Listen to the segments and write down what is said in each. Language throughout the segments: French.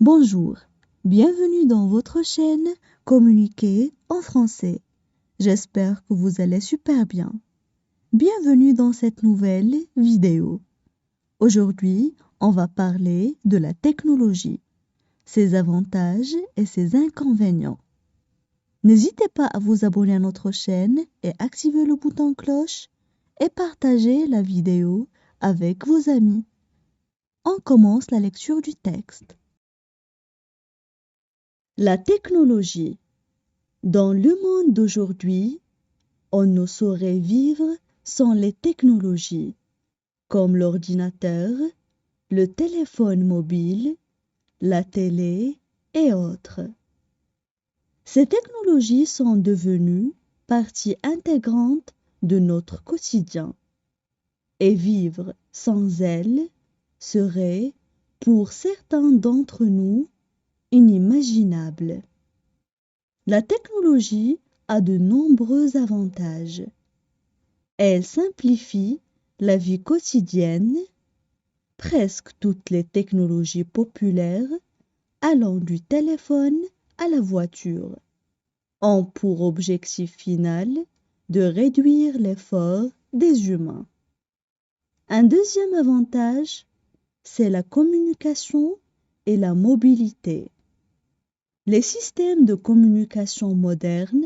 Bonjour, bienvenue dans votre chaîne Communiquer en français. J'espère que vous allez super bien. Bienvenue dans cette nouvelle vidéo. Aujourd'hui, on va parler de la technologie, ses avantages et ses inconvénients. N'hésitez pas à vous abonner à notre chaîne et activer le bouton cloche et partager la vidéo avec vos amis. On commence la lecture du texte. La technologie. Dans le monde d'aujourd'hui, on ne saurait vivre sans les technologies, comme l'ordinateur, le téléphone mobile, la télé et autres. Ces technologies sont devenues partie intégrante de notre quotidien, et vivre sans elles serait, pour certains d'entre nous, inimaginable. La technologie a de nombreux avantages. Elle simplifie la vie quotidienne. Presque toutes les technologies populaires, allant du téléphone à la voiture, ont pour objectif final de réduire l'effort des humains. Un deuxième avantage, c'est la communication et la mobilité. Les systèmes de communication modernes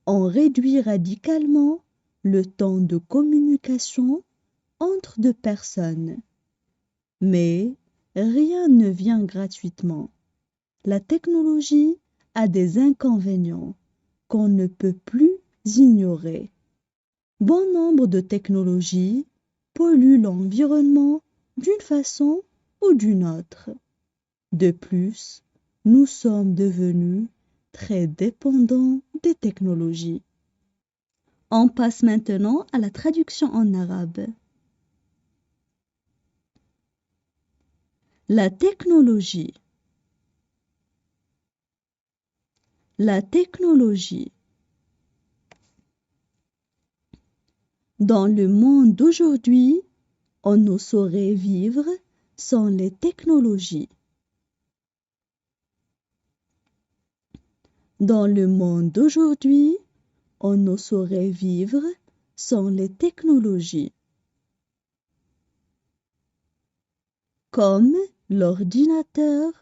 ont réduit radicalement le temps de communication entre deux personnes. Mais rien ne vient gratuitement. La technologie a des inconvénients qu'on ne peut plus ignorer. Bon nombre de technologies polluent l'environnement d'une façon ou d'une autre. De plus, nous sommes devenus très dépendants des technologies. On passe maintenant à la traduction en arabe. La technologie. La technologie. Dans le monde d'aujourd'hui, on ne saurait vivre sans les technologies. Dans le monde d'aujourd'hui, on ne saurait vivre sans les technologies. Comme l'ordinateur,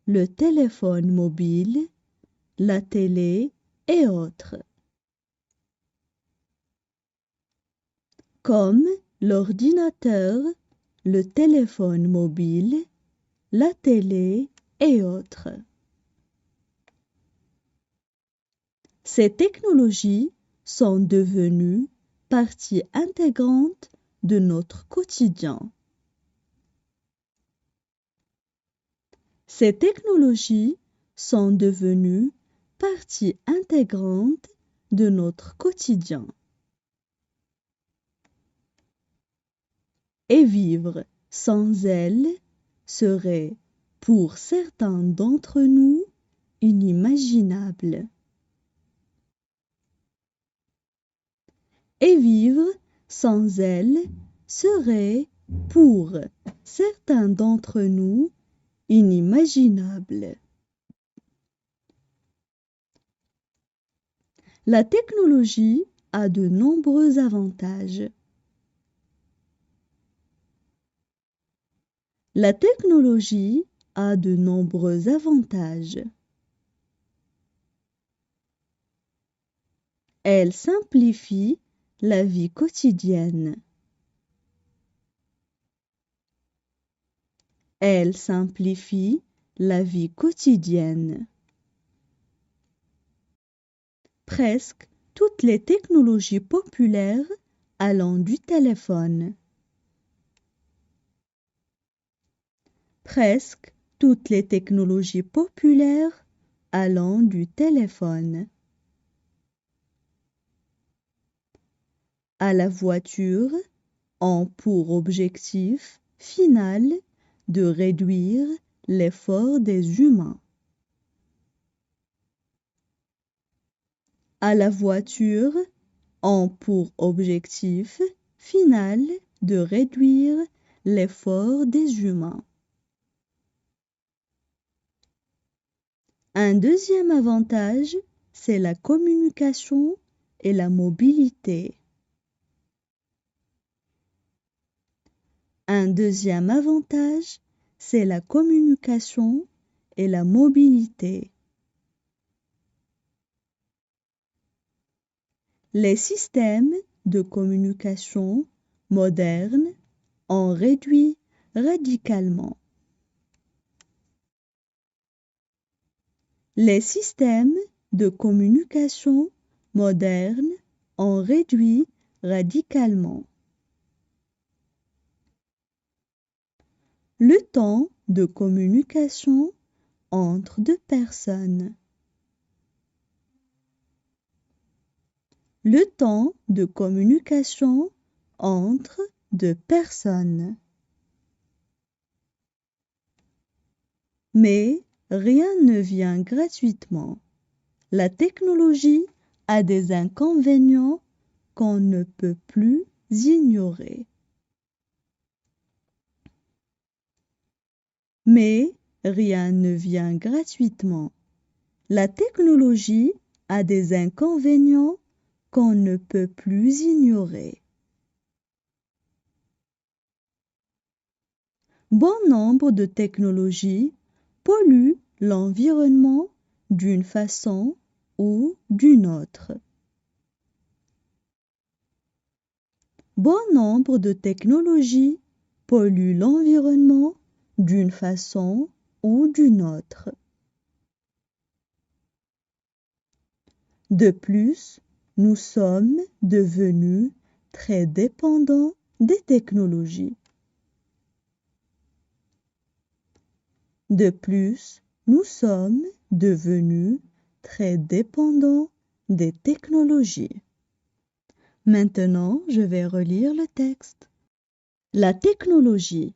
le téléphone mobile, la télé et autres. Comme l'ordinateur, le téléphone mobile, la télé et autres. Ces technologies sont devenues partie intégrante de notre quotidien. Ces technologies sont devenues partie intégrante de notre quotidien. Et vivre sans elles serait, pour certains d'entre nous, inimaginable. Et vivre sans elles serait, pour certains d'entre nous, inimaginable. La technologie a de nombreux avantages. La technologie a de nombreux avantages. Elle simplifie la vie quotidienne. Elle simplifie la vie quotidienne. Presque toutes les technologies populaires allant du téléphone. Presque toutes les technologies populaires allant du téléphone à la voiture ont pour objectif final de réduire l'effort des humains. À la voiture ont pour objectif final de réduire l'effort des humains. Un deuxième avantage, c'est la communication et la mobilité. Un deuxième avantage, c'est la communication et la mobilité. Les systèmes de communication modernes ont réduit radicalement. Les systèmes de communication modernes ont réduit radicalement. Le temps de communication entre deux personnes. Le temps de communication entre deux personnes. Mais rien ne vient gratuitement. La technologie a des inconvénients qu'on ne peut plus ignorer. Mais rien ne vient gratuitement. La technologie a des inconvénients qu'on ne peut plus ignorer. Bon nombre de technologies polluent l'environnement d'une façon ou d'une autre. Bon nombre de technologies polluent l'environnement d'une façon ou d'une autre. De plus, nous sommes devenus très dépendants des technologies. De plus, nous sommes devenus très dépendants des technologies. Maintenant, je vais relire le texte. La technologie.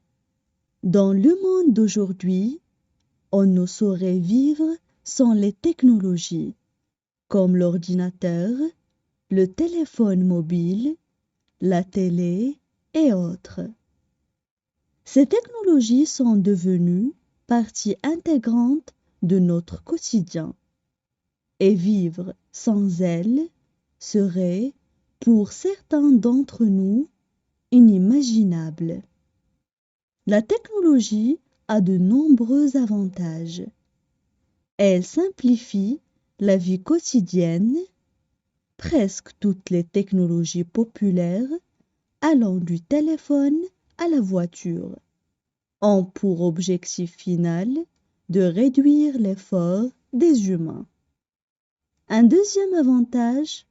Dans le monde d'aujourd'hui, on ne saurait vivre sans les technologies, comme l'ordinateur, le téléphone mobile, la télé et autres. Ces technologies sont devenues partie intégrante de notre quotidien, et vivre sans elles serait, pour certains d'entre nous, inimaginable. La technologie a de nombreux avantages. Elle simplifie la vie quotidienne. Presque toutes les technologies populaires, allant du téléphone à la voiture, ont pour objectif final de réduire l'effort des humains. Un deuxième avantage,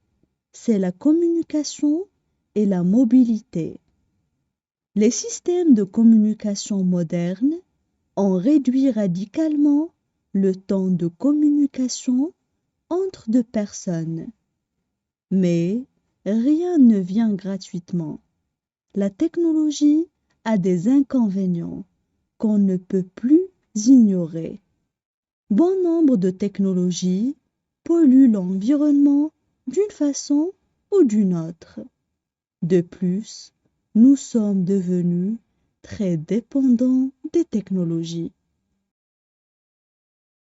c'est la communication et la mobilité. Les systèmes de communication modernes ont réduit radicalement le temps de communication entre deux personnes. Mais rien ne vient gratuitement. La technologie a des inconvénients qu'on ne peut plus ignorer. Bon nombre de technologies polluent l'environnement d'une façon ou d'une autre. De plus, nous sommes devenus très dépendants des technologies.